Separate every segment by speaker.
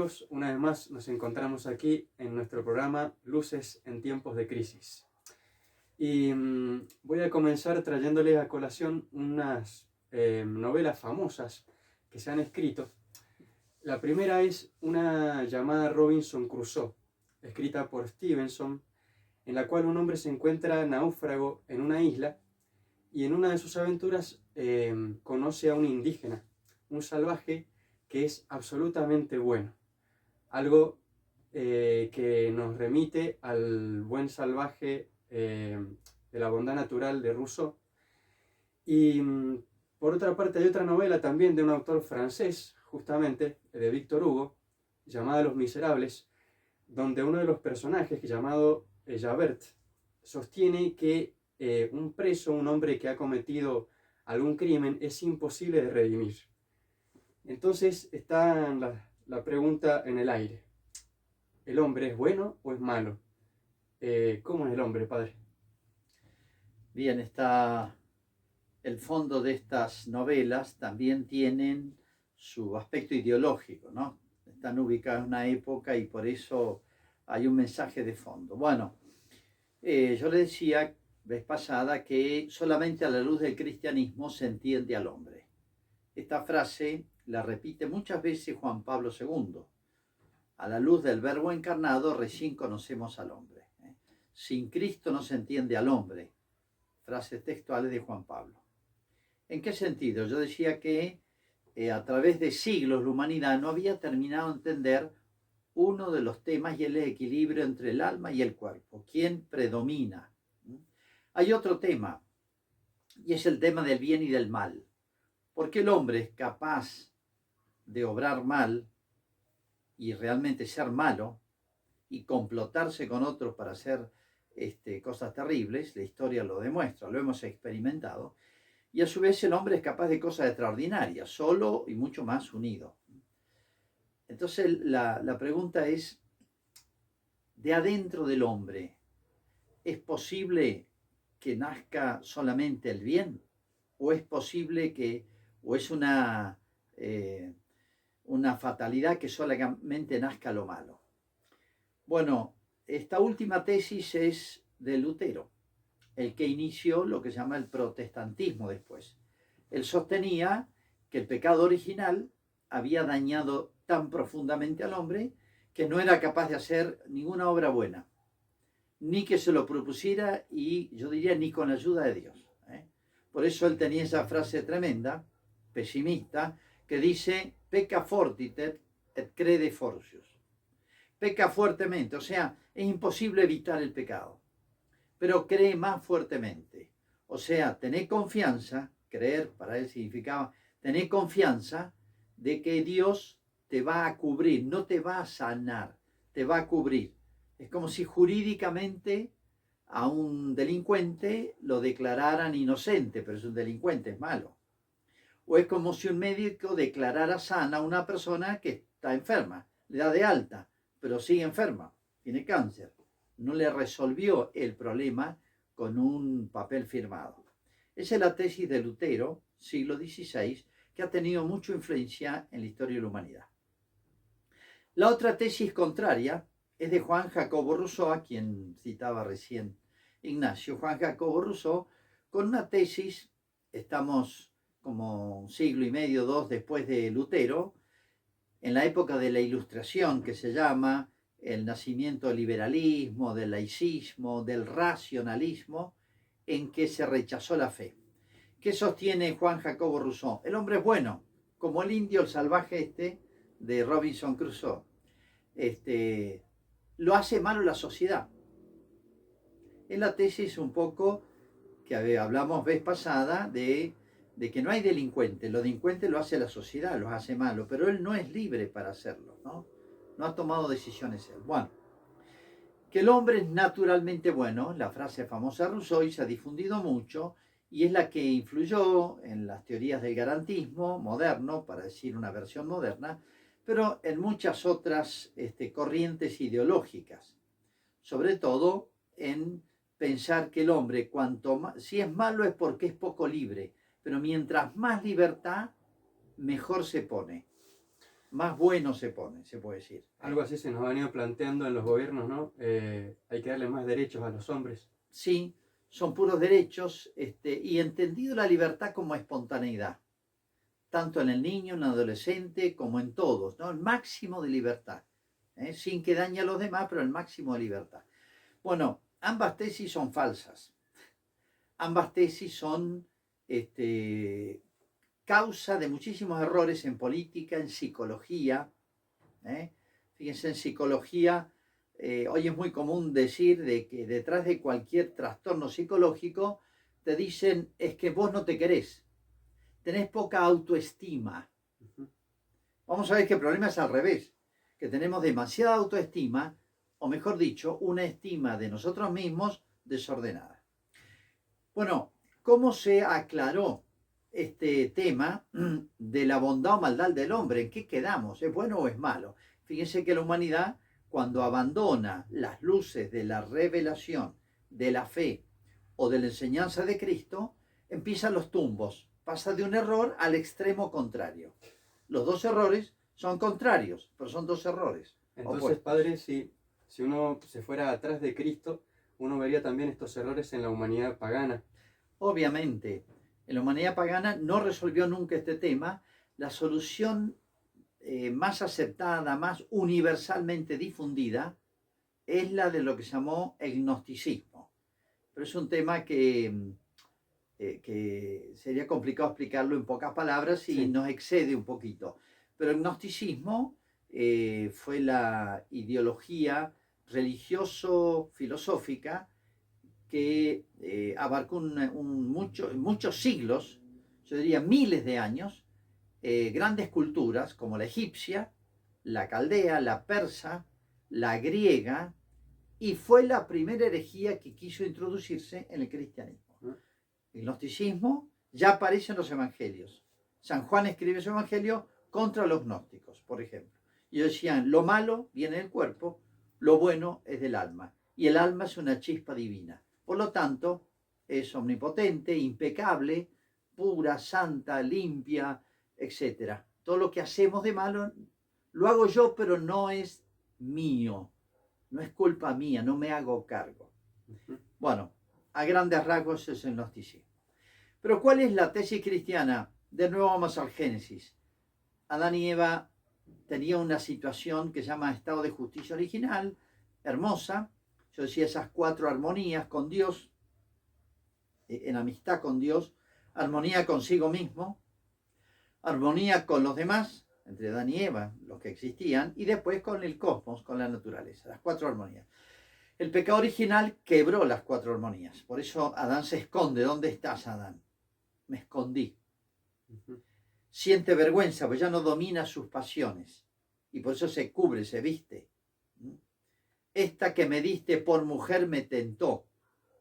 Speaker 1: amigos, una vez más nos encontramos aquí en nuestro programa Luces en tiempos de crisis. Y voy a comenzar trayéndoles a colación unas novelas famosas que se han escrito. La primera es una llamada Robinson Crusoe, escrita por Stevenson, en la cual un hombre se encuentra náufrago en una isla y en una de sus aventuras conoce a un indígena, un salvaje que es absolutamente bueno. Algo que nos remite al buen salvaje de la bondad natural de Rousseau. Y por otra parte hay otra novela también de un autor francés, justamente, de Victor Hugo, llamada Los Miserables, donde uno de los personajes, llamado Javert, sostiene que un preso, un hombre que ha cometido algún crimen, es imposible de redimir. Entonces está la pregunta en el aire. ¿El hombre es bueno o es malo? ¿Cómo es el hombre, padre?
Speaker 2: Bien, el fondo de estas novelas también tienen su aspecto ideológico, ¿no? Están ubicadas en una época y por eso hay un mensaje de fondo. Bueno, yo le decía vez pasada que solamente a la luz del cristianismo se entiende al hombre. Esta frase la repite muchas veces Juan Pablo II. A la luz del Verbo encarnado recién conocemos al hombre. Sin Cristo no se entiende al hombre. Frases textuales de Juan Pablo. ¿En qué sentido? Yo decía que a través de siglos la humanidad no había terminado de entender uno de los temas y el equilibrio entre el alma y el cuerpo. ¿Quién predomina? Hay otro tema y es el tema del bien y del mal. ¿Por qué el hombre es capaz de obrar mal y realmente ser malo y complotarse con otros para hacer cosas terribles? La historia lo demuestra, lo hemos experimentado. Y a su vez el hombre es capaz de cosas extraordinarias, solo y mucho más unido. Entonces la pregunta es, de adentro del hombre, ¿es posible que nazca solamente el bien? ¿O es posible o es una fatalidad que solamente nazca lo malo? Bueno, esta última tesis es de Lutero, el que inició lo que se llama el protestantismo después. Él sostenía que el pecado original había dañado tan profundamente al hombre que no era capaz de hacer ninguna obra buena, ni que se lo propusiera y yo diría ni con ayuda de Dios. Por eso él tenía esa frase tremenda, pesimista, que dice, pecca fortiter et crede fortius. Peca fuertemente, o sea, es imposible evitar el pecado, pero cree más fuertemente. O sea, tener confianza, creer para él significaba tener confianza de que Dios te va a cubrir, no te va a sanar, te va a cubrir. Es como si jurídicamente a un delincuente lo declararan inocente, pero es un delincuente, es malo. O es como si un médico declarara sana a una persona que está enferma, le da de alta, pero sigue enferma, tiene cáncer. No le resolvió el problema con un papel firmado. Esa es la tesis de Lutero, siglo XVI, que ha tenido mucha influencia en la historia de la humanidad. La otra tesis contraria es de Juan Jacobo Rousseau, a quien citaba recién Ignacio. Juan Jacobo Rousseau, con una tesis, estamos como un siglo y medio, dos después de Lutero, en la época de la Ilustración, que se llama el nacimiento del liberalismo, del laicismo, del racionalismo, en que se rechazó la fe. ¿Qué sostiene Juan Jacobo Rousseau? El hombre es bueno, como el indio, el salvaje de Robinson Crusoe. Lo hace malo la sociedad. Es la tesis un poco que hablamos vez pasada de que no hay delincuentes. Los delincuentes lo hace la sociedad, los hace malo, pero él no es libre para hacerlo, ¿no? No ha tomado decisiones él. Bueno, que el hombre es naturalmente bueno, la frase famosa de Rousseau se ha difundido mucho y es la que influyó en las teorías del garantismo moderno, para decir una versión moderna, pero en muchas otras corrientes ideológicas, sobre todo en pensar que el hombre, si es malo es porque es poco libre, pero mientras más libertad, mejor se pone. más buenos se ponen, se puede decir.
Speaker 1: Algo así se nos ha venido planteando en los gobiernos, ¿no? Hay que darle más derechos a los hombres.
Speaker 2: Sí, son puros derechos, y entendido la libertad como espontaneidad, tanto en el niño, en el adolescente, como en todos, ¿no? El máximo de libertad, sin que dañe a los demás, pero el máximo de libertad. Bueno, ambas tesis son falsas. Ambas tesis son causa de muchísimos errores en política, en psicología. Fíjense, en psicología, hoy es muy común decir de que detrás de cualquier trastorno psicológico te dicen es que vos no te querés, tenés poca autoestima. Vamos a ver que el problema es al revés, que tenemos demasiada autoestima, o mejor dicho, una estima de nosotros mismos desordenada. Bueno, ¿cómo se aclaró este tema de la bondad o maldad del hombre? ¿En qué quedamos? ¿Es bueno o es malo? Fíjense que la humanidad, cuando abandona las luces de la revelación, de la fe o de la enseñanza de Cristo, empiezan los tumbos. Pasa de un error al extremo contrario. Los dos errores son contrarios, pero son dos errores.
Speaker 1: Entonces,
Speaker 2: opuestos.
Speaker 1: padre, si uno se fuera atrás de Cristo, uno vería también estos errores en la humanidad pagana.
Speaker 2: Obviamente, en la humanidad pagana no resolvió nunca este tema. La solución más aceptada, más universalmente difundida, es la de lo que se llamó el gnosticismo. Pero es un tema que sería complicado explicarlo en pocas palabras y
Speaker 1: Sí.
Speaker 2: nos excede un poquito. Pero el gnosticismo fue la ideología religioso-filosófica que abarcó muchos siglos, yo diría miles de años, grandes culturas como la egipcia, la caldea, la persa, la griega, y fue la primera herejía que quiso introducirse en el cristianismo. El gnosticismo ya aparece en los evangelios. San Juan escribe su evangelio contra los gnósticos, por ejemplo. Y ellos decían, lo malo viene del cuerpo, lo bueno es del alma, y el alma es una chispa divina. Por lo tanto, es omnipotente, impecable, pura, santa, limpia, etc. Todo lo que hacemos de malo lo hago yo, pero no es mío, no es culpa mía, no me hago cargo. Bueno, a grandes rasgos es el gnosticismo. Pero ¿cuál es la tesis cristiana? De nuevo vamos al Génesis. Adán y Eva tenían una situación que se llama estado de justicia original, hermosa. Yo decía esas 4 armonías con Dios, en amistad con Dios, armonía consigo mismo, armonía con los demás, entre Adán y Eva, los que existían, y después con el cosmos, con la naturaleza, las 4 armonías. El pecado original quebró las 4 armonías, por eso Adán se esconde. ¿Dónde estás, Adán? Me escondí. Siente vergüenza, pues ya no domina sus pasiones, y por eso se cubre, se viste. Esta que me diste por mujer me tentó,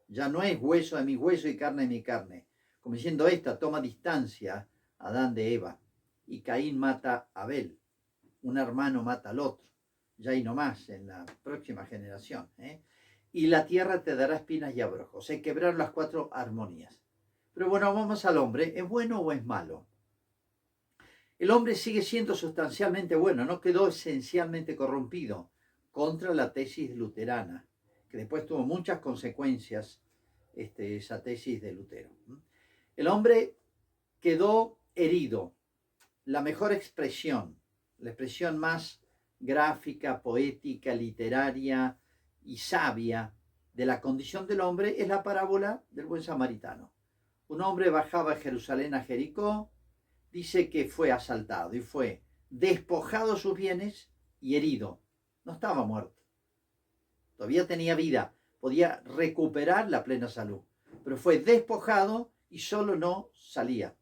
Speaker 2: ya no es hueso de mi hueso y carne de mi carne. Como diciendo, esta toma distancia, Adán de Eva, y Caín mata a Abel, un hermano mata al otro, ya hay no más en la próxima generación. Y la tierra te dará espinas y abrojos. Se quebraron las 4 armonías. Pero bueno, vamos al hombre. ¿Es bueno o es malo? El hombre sigue siendo sustancialmente bueno, no quedó esencialmente corrompido, contra la tesis luterana, que después tuvo muchas consecuencias, esa tesis de Lutero. El hombre quedó herido. La mejor expresión, la expresión más gráfica, poética, literaria y sabia de la condición del hombre es la parábola del buen samaritano. Un hombre bajaba a Jerusalén, a Jericó, dice que fue asaltado y fue despojado sus bienes y herido. No estaba muerto, todavía tenía vida, podía recuperar la plena salud, pero fue despojado y solo no salía.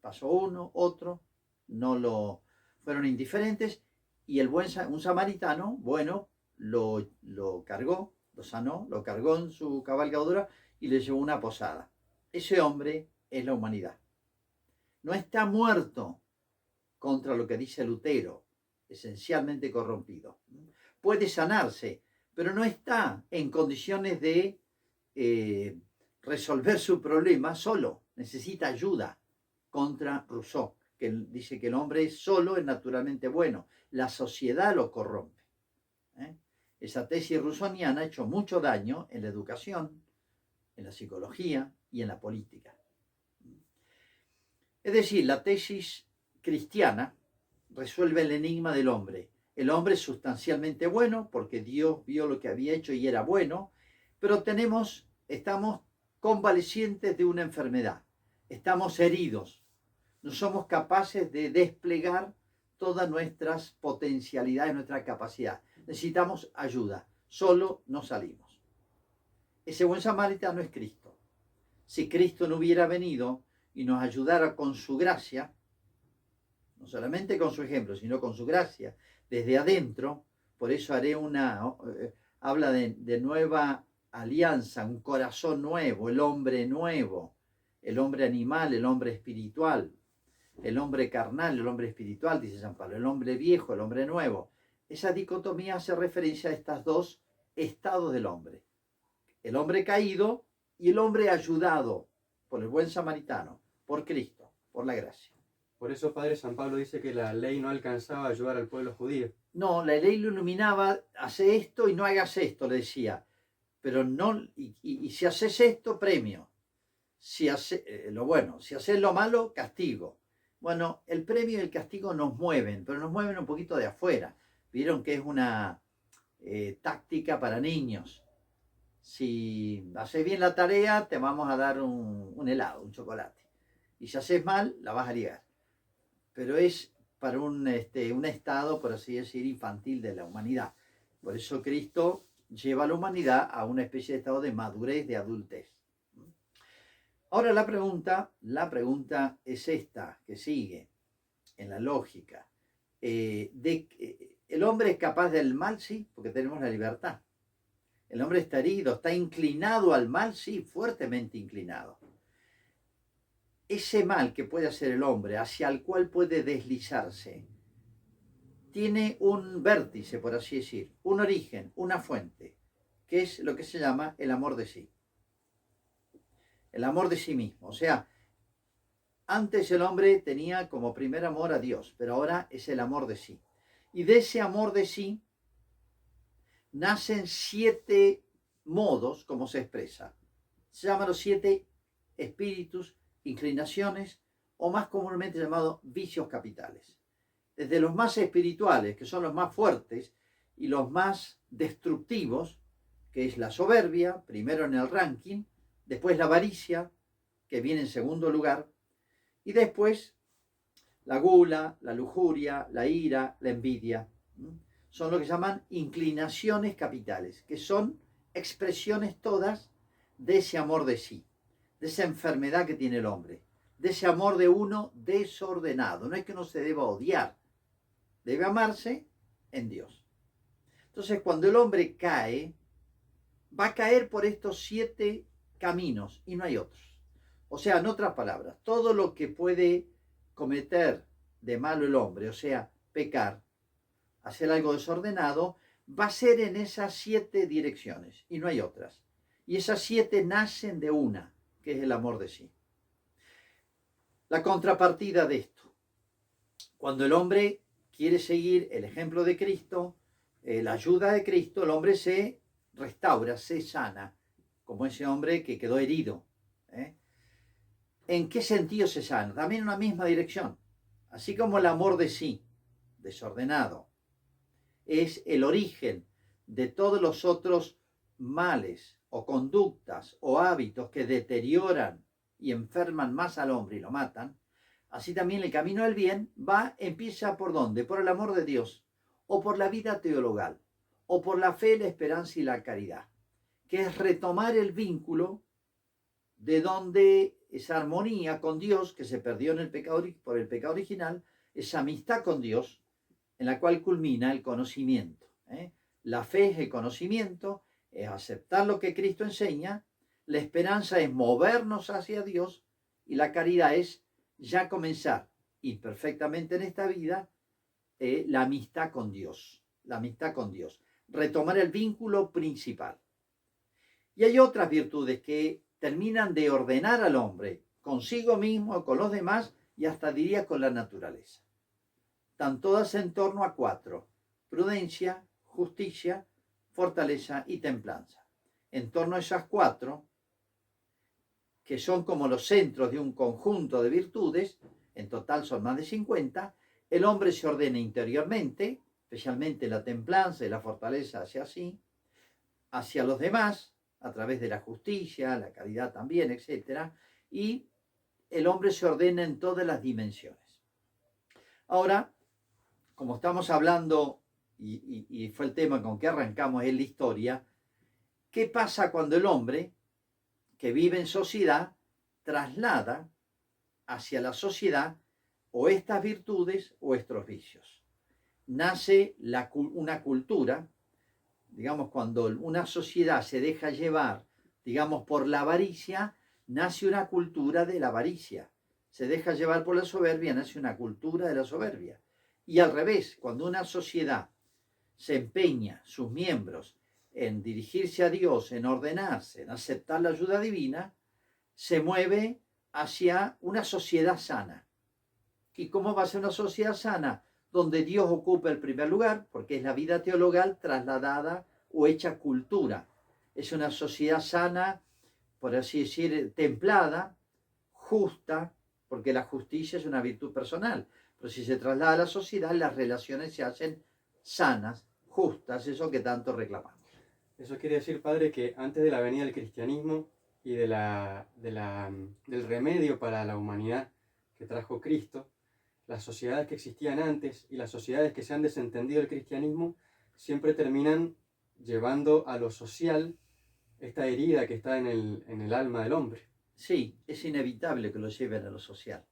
Speaker 2: Pasó uno, otro, fueron indiferentes, y un samaritano, bueno, lo cargó, lo sanó, lo cargó en su cabalgadura y le llevó una posada. Ese hombre es la humanidad. No está muerto contra lo que dice Lutero, esencialmente corrompido. Puede sanarse, pero no está en condiciones de resolver su problema solo. Necesita ayuda contra Rousseau, que dice que el hombre solo es naturalmente bueno, la sociedad lo corrompe. Esa tesis rusoniana ha hecho mucho daño en la educación, en la psicología y en la política. Es decir, la tesis cristiana resuelve el enigma del hombre. El hombre es sustancialmente bueno porque Dios vio lo que había hecho y era bueno, pero estamos convalecientes de una enfermedad, estamos heridos, no somos capaces de desplegar todas nuestras potencialidades, nuestra capacidad. Necesitamos ayuda, solo no salimos. Ese buen samaritano es Cristo. Si Cristo no hubiera venido y nos ayudara con su gracia, no solamente con su ejemplo, sino con su gracia, desde adentro, por eso habla de nueva alianza, un corazón nuevo, el hombre nuevo, el hombre animal, el hombre espiritual, el hombre carnal, el hombre espiritual, dice San Pablo, el hombre viejo, el hombre nuevo. Esa dicotomía hace referencia a estos dos estados del hombre, el hombre caído y el hombre ayudado por el buen samaritano, por Cristo, por la gracia.
Speaker 1: Por eso, Padre, San Pablo dice que la ley no alcanzaba a ayudar al pueblo judío.
Speaker 2: No, la ley lo iluminaba, hace esto y no hagas esto, le decía. Pero no, y si haces esto, premio. Si haces lo malo, castigo. Bueno, el premio y el castigo nos mueven, pero nos mueven un poquito de afuera. Vieron que es una táctica para niños. Si haces bien la tarea, te vamos a dar un helado, un chocolate. Y si haces mal, la vas a ligar. Pero es para un estado, por así decir, infantil de la humanidad. Por eso Cristo lleva a la humanidad a una especie de estado de madurez, de adultez. Ahora la pregunta es esta, que sigue en la lógica. ¿El hombre es capaz del mal? Sí, porque tenemos la libertad. El hombre está herido, está inclinado al mal, sí, fuertemente inclinado. Ese mal que puede hacer el hombre, hacia el cual puede deslizarse, tiene un vértice, por así decir, un origen, una fuente, que es lo que se llama el amor de sí. El amor de sí mismo. O sea, antes el hombre tenía como primer amor a Dios, pero ahora es el amor de sí. Y de ese amor de sí nacen 7 modos como se expresa. Se llaman los 7 espíritus, inclinaciones, o más comúnmente llamados vicios capitales. Desde los más espirituales, que son los más fuertes, y los más destructivos, que es la soberbia, primero en el ranking, después la avaricia, que viene en segundo lugar, y después la gula, la lujuria, la ira, la envidia. Son lo que llaman inclinaciones capitales, que son expresiones todas de ese amor de sí, de esa enfermedad que tiene el hombre, de ese amor de uno desordenado. No es que uno se deba odiar, debe amarse en Dios. Entonces, cuando el hombre cae, va a caer por estos 7 caminos y no hay otros. O sea, en otras palabras, todo lo que puede cometer de malo el hombre, o sea, pecar, hacer algo desordenado, va a ser en esas 7 direcciones y no hay otras. Y esas 7 nacen de una, que es el amor de sí. La contrapartida de esto, cuando el hombre quiere seguir el ejemplo de Cristo, la ayuda de Cristo, el hombre se restaura, se sana, como ese hombre que quedó herido. ¿En qué sentido se sana? También en una misma dirección. Así como el amor de sí, desordenado, es el origen de todos los otros males o conductas o hábitos que deterioran y enferman más al hombre y lo matan, así también el camino del bien empieza ¿por dónde? Por el amor de Dios, o por la vida teologal, o por la fe, la esperanza y la caridad, que es retomar el vínculo de donde esa armonía con Dios que se perdió por el pecado original, esa amistad con Dios, en la cual culmina el conocimiento. La fe es el conocimiento, es aceptar lo que Cristo enseña, la esperanza es movernos hacia Dios y la caridad es ya comenzar imperfectamente en esta vida la amistad con Dios, retomar el vínculo principal. Y hay otras virtudes que terminan de ordenar al hombre consigo mismo, con los demás y hasta diría con la naturaleza. Están todas en torno a 4: prudencia, justicia, fortaleza y templanza. En torno a esas 4, que son como los centros de un conjunto de virtudes, en total son más de 50, el hombre se ordena interiormente, especialmente la templanza y la fortaleza hacia los demás, a través de la justicia, la caridad también, etc. Y el hombre se ordena en todas las dimensiones. Ahora, como estamos hablando, y fue el tema con que arrancamos en la historia, ¿qué pasa cuando el hombre que vive en sociedad traslada hacia la sociedad o estas virtudes o estos vicios? Nace una cultura, digamos, cuando una sociedad se deja llevar, digamos, por la avaricia, nace una cultura de la avaricia. Se deja llevar por la soberbia, nace una cultura de la soberbia. Y al revés, cuando una sociedad se empeña, sus miembros, en dirigirse a Dios, en ordenarse, en aceptar la ayuda divina, se mueve hacia una sociedad sana. ¿Y cómo va a ser una sociedad sana? Donde Dios ocupa el primer lugar, porque es la vida teologal trasladada o hecha cultura. Es una sociedad sana, por así decir, templada, justa, porque la justicia es una virtud personal. Pero si se traslada a la sociedad, las relaciones se hacen sanas, justas, eso que tanto reclamamos.
Speaker 1: Eso quiere decir, padre, que antes de la venida del cristianismo y del remedio para la humanidad que trajo Cristo, las sociedades que existían antes y las sociedades que se han desentendido del cristianismo siempre terminan llevando a lo social esta herida que está en el alma del hombre.
Speaker 2: Sí, es inevitable que lo lleven a lo social.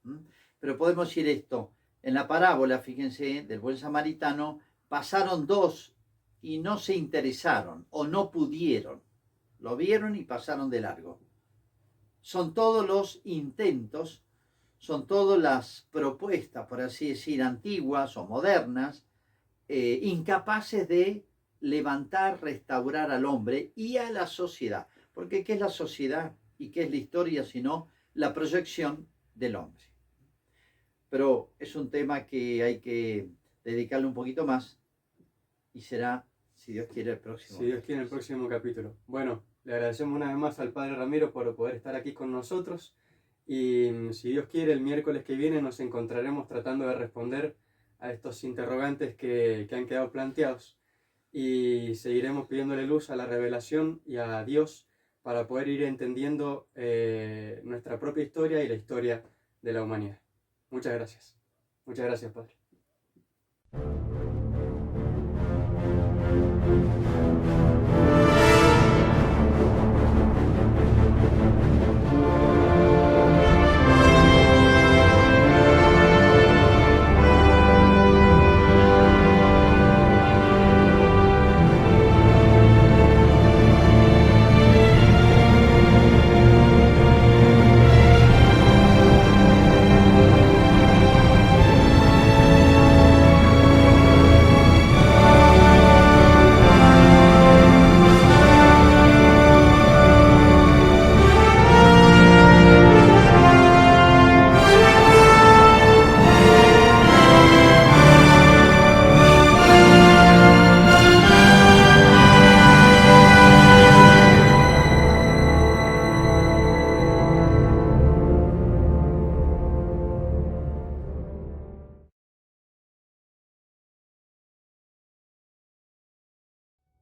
Speaker 2: Pero podemos decir esto, en la parábola, fíjense, del buen samaritano, pasaron 2 y no se interesaron o no pudieron. Lo vieron y pasaron de largo. Son todos los intentos, son todas las propuestas, por así decir, antiguas o modernas, incapaces de levantar, restaurar al hombre y a la sociedad. Porque ¿qué es la sociedad y qué es la historia sino la proyección del hombre? Pero es un tema que hay que dedicarle un poquito más y será, si Dios quiere, el próximo.
Speaker 1: Si Dios quiere, el próximo capítulo. Bueno, le agradecemos una vez más al Padre Ramiro por poder estar aquí con nosotros y si Dios quiere, el miércoles que viene nos encontraremos tratando de responder a estos interrogantes que han quedado planteados y seguiremos pidiéndole luz a la revelación y a Dios para poder ir entendiendo nuestra propia historia y la historia de la humanidad. Muchas gracias. Muchas gracias, Padre.